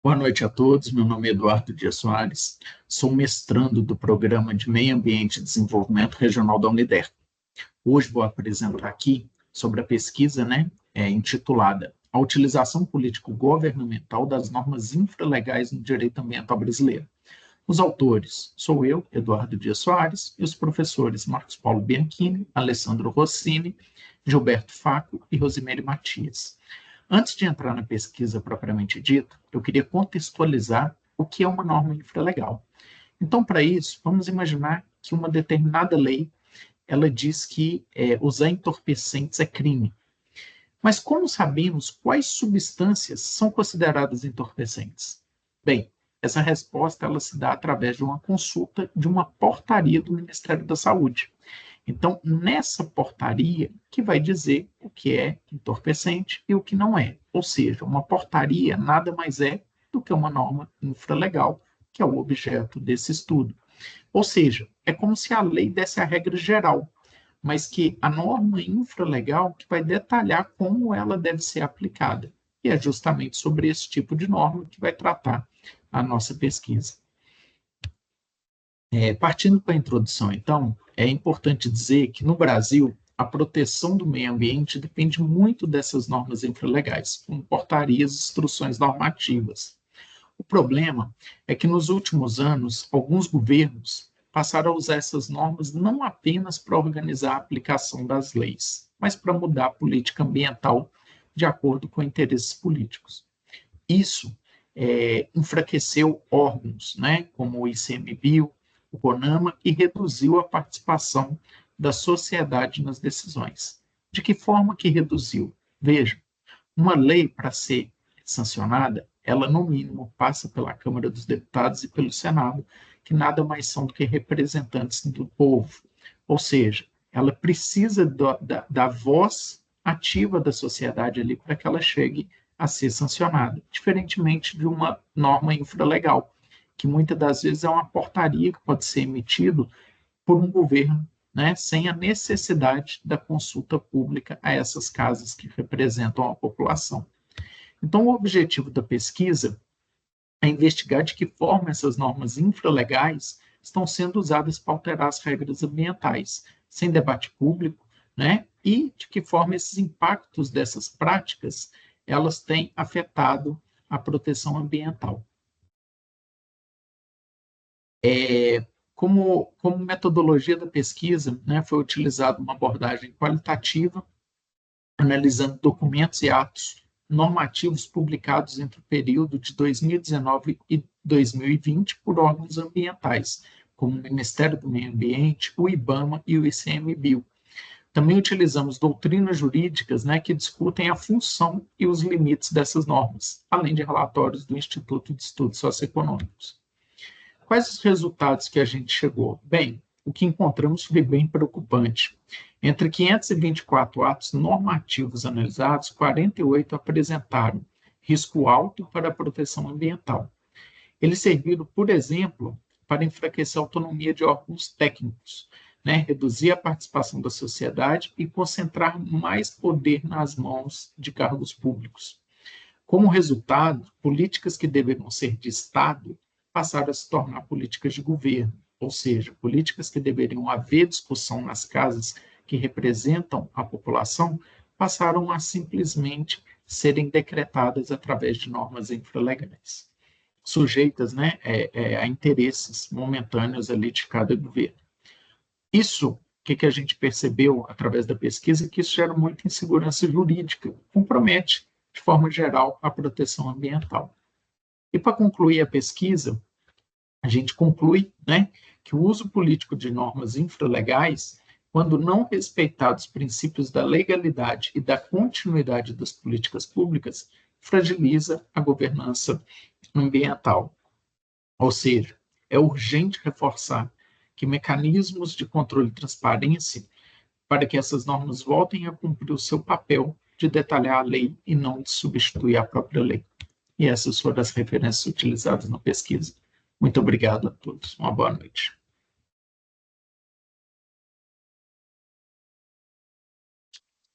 Boa noite a todos, meu nome é Eduardo Dias Soares, sou mestrando do Programa de Meio Ambiente e Desenvolvimento Regional da Unider. Hoje vou apresentar aqui sobre a pesquisa intitulada A Utilização Político-Governamental das Normas Infralegais no Direito Ambiental Brasileiro. Os autores sou eu, Eduardo Dias Soares, e os professores Marcos Paulo Bianchini, Alessandro Rossini, Gilberto Faco e Rosemary Matias. Antes de entrar na pesquisa propriamente dita, eu queria contextualizar o que é uma norma infralegal. Então, para isso, vamos imaginar que uma determinada lei ela diz que usar entorpecentes é crime. Mas como sabemos quais substâncias são consideradas entorpecentes? Bem, essa resposta ela se dá através de uma consulta de uma portaria do Ministério da Saúde. Então, nessa portaria que vai dizer o que é entorpecente e o que não é. Ou seja, uma portaria nada mais é do que uma norma infralegal, que é o objeto desse estudo. Ou seja, é como se a lei desse a regra geral, mas que a norma infralegal que vai detalhar como ela deve ser aplicada. E é justamente sobre esse tipo de norma que vai tratar a nossa pesquisa. Partindo para a introdução, então, é importante dizer que no Brasil a proteção do meio ambiente depende muito dessas normas infralegais, como portarias e instruções normativas. O problema é que nos últimos anos, alguns governos passaram a usar essas normas não apenas para organizar a aplicação das leis, mas para mudar a política ambiental de acordo com interesses políticos. Isso enfraqueceu órgãos, como o ICMBio, o CONAMA, e reduziu a participação da sociedade nas decisões. De que forma que reduziu? Veja, uma lei, para ser sancionada, ela, no mínimo, passa pela Câmara dos Deputados e pelo Senado, que nada mais são do que representantes do povo. Ou seja, ela precisa da voz ativa da sociedade ali para que ela chegue a ser sancionada, diferentemente de uma norma infralegal, que muitas das vezes é uma portaria que pode ser emitida por um governo, sem a necessidade da consulta pública a essas casas que representam a população. Então, o objetivo da pesquisa é investigar de que forma essas normas infralegais estão sendo usadas para alterar as regras ambientais, sem debate público, e de que forma esses impactos dessas práticas elas têm afetado a proteção ambiental. Como metodologia da pesquisa, foi utilizada uma abordagem qualitativa, analisando documentos e atos normativos publicados entre o período de 2019 e 2020 por órgãos ambientais, como o Ministério do Meio Ambiente, o IBAMA e o ICMBio. Também utilizamos doutrinas jurídicas que discutem a função e os limites dessas normas, além de relatórios do Instituto de Estudos Socioeconômicos. Quais os resultados que a gente chegou? Bem, o que encontramos foi bem preocupante. Entre 524 atos normativos analisados, 48 apresentaram risco alto para a proteção ambiental. Eles serviram, por exemplo, para enfraquecer a autonomia de órgãos técnicos, reduzir a participação da sociedade e concentrar mais poder nas mãos de cargos públicos. Como resultado, políticas que deveriam ser de Estado passaram a se tornar políticas de governo, ou seja, políticas que deveriam haver discussão nas casas que representam a população passaram a simplesmente serem decretadas através de normas infralegais, sujeitas a interesses momentâneos ali de cada governo. Isso, o que a gente percebeu através da pesquisa, que isso gera muita insegurança jurídica, compromete, de forma geral, a proteção ambiental. E para concluir a pesquisa, a gente conclui que o uso político de normas infralegais, quando não respeitados os princípios da legalidade e da continuidade das políticas públicas, fragiliza a governança ambiental. Ou seja, é urgente reforçar que mecanismos de controle e transparência para que essas normas voltem a cumprir o seu papel de detalhar a lei e não de substituir a própria lei. E essas foram as referências utilizadas na pesquisa. Muito obrigado a todos. Uma boa noite.